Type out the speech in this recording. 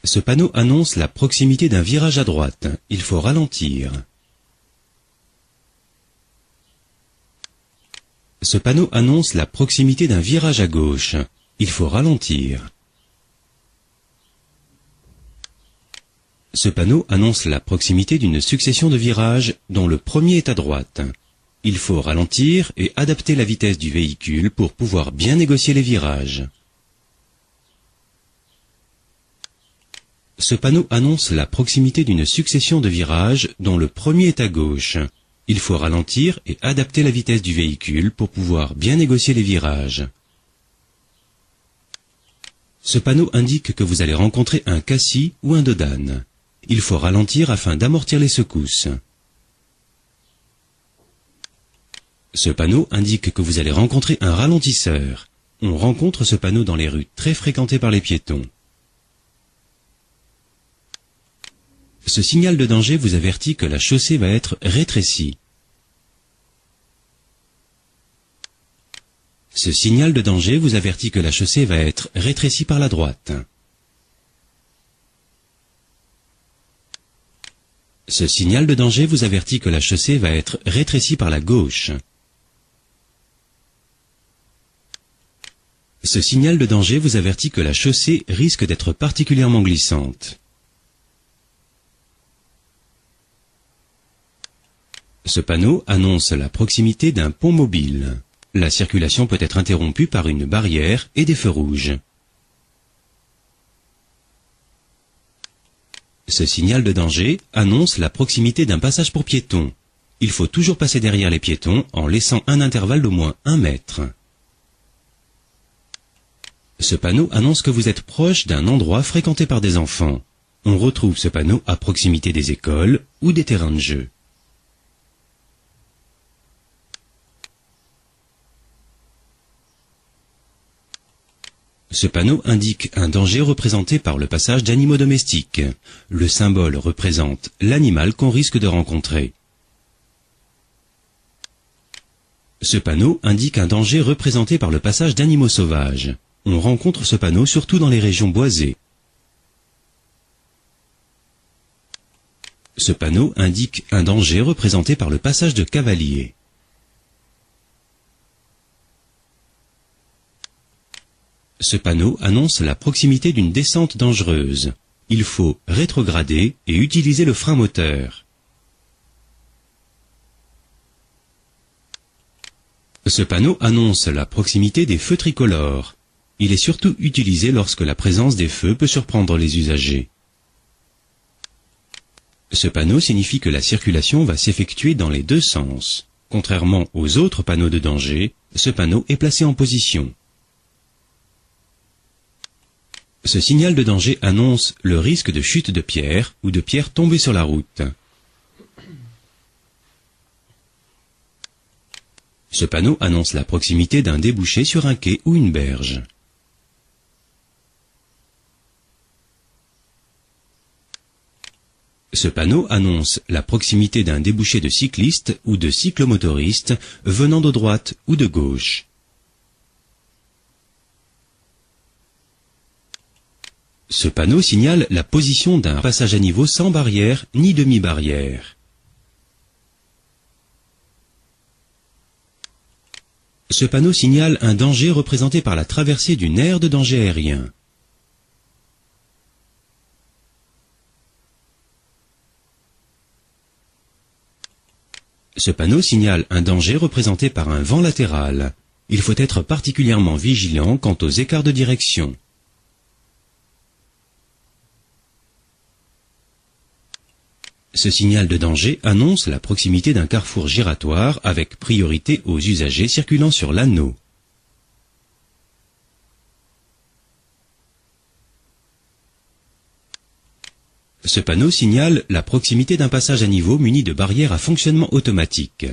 Ce panneau annonce la proximité d'un virage à droite. Il faut ralentir. Ce panneau annonce la proximité d'un virage à gauche. Il faut ralentir. Ce panneau annonce la proximité d'une succession de virages dont le premier est à droite. Il faut ralentir et adapter la vitesse du véhicule pour pouvoir bien négocier les virages. Ce panneau annonce la proximité d'une succession de virages dont le premier est à gauche. Il faut ralentir et adapter la vitesse du véhicule pour pouvoir bien négocier les virages. Ce panneau indique que vous allez rencontrer un cassis ou un dos d'âne. Il faut ralentir afin d'amortir les secousses. Ce panneau indique que vous allez rencontrer un ralentisseur. On rencontre ce panneau dans les rues très fréquentées par les piétons. Ce signal de danger vous avertit que la chaussée va être rétrécie. Ce signal de danger vous avertit que la chaussée va être rétrécie par la droite. Ce signal de danger vous avertit que la chaussée va être rétrécie par la gauche. Ce signal de danger vous avertit que la chaussée risque d'être particulièrement glissante. Ce panneau annonce la proximité d'un pont mobile. La circulation peut être interrompue par une barrière et des feux rouges. Ce signal de danger annonce la proximité d'un passage pour piétons. Il faut toujours passer derrière les piétons en laissant un intervalle d'au moins 1 mètre. Ce panneau annonce que vous êtes proche d'un endroit fréquenté par des enfants. On retrouve ce panneau à proximité des écoles ou des terrains de jeu. Ce panneau indique un danger représenté par le passage d'animaux domestiques. Le symbole représente l'animal qu'on risque de rencontrer. Ce panneau indique un danger représenté par le passage d'animaux sauvages. On rencontre ce panneau surtout dans les régions boisées. Ce panneau indique un danger représenté par le passage de cavaliers. Ce panneau annonce la proximité d'une descente dangereuse. Il faut rétrograder et utiliser le frein moteur. Ce panneau annonce la proximité des feux tricolores. Il est surtout utilisé lorsque la présence des feux peut surprendre les usagers. Ce panneau signifie que la circulation va s'effectuer dans les deux sens. Contrairement aux autres panneaux de danger, ce panneau est placé en position. Ce signal de danger annonce le risque de chute de pierres ou de pierres tombées sur la route. Ce panneau annonce la proximité d'un débouché sur un quai ou une berge. Ce panneau annonce la proximité d'un débouché de cyclistes ou de cyclomotoristes venant de droite ou de gauche. Ce panneau signale la position d'un passage à niveau sans barrière ni demi-barrière. Ce panneau signale un danger représenté par la traversée d'une aire de danger aérien. Ce panneau signale un danger représenté par un vent latéral. Il faut être particulièrement vigilant quant aux écarts de direction. Ce signal de danger annonce la proximité d'un carrefour giratoire avec priorité aux usagers circulant sur l'anneau. Ce panneau signale la proximité d'un passage à niveau muni de barrières à fonctionnement automatique.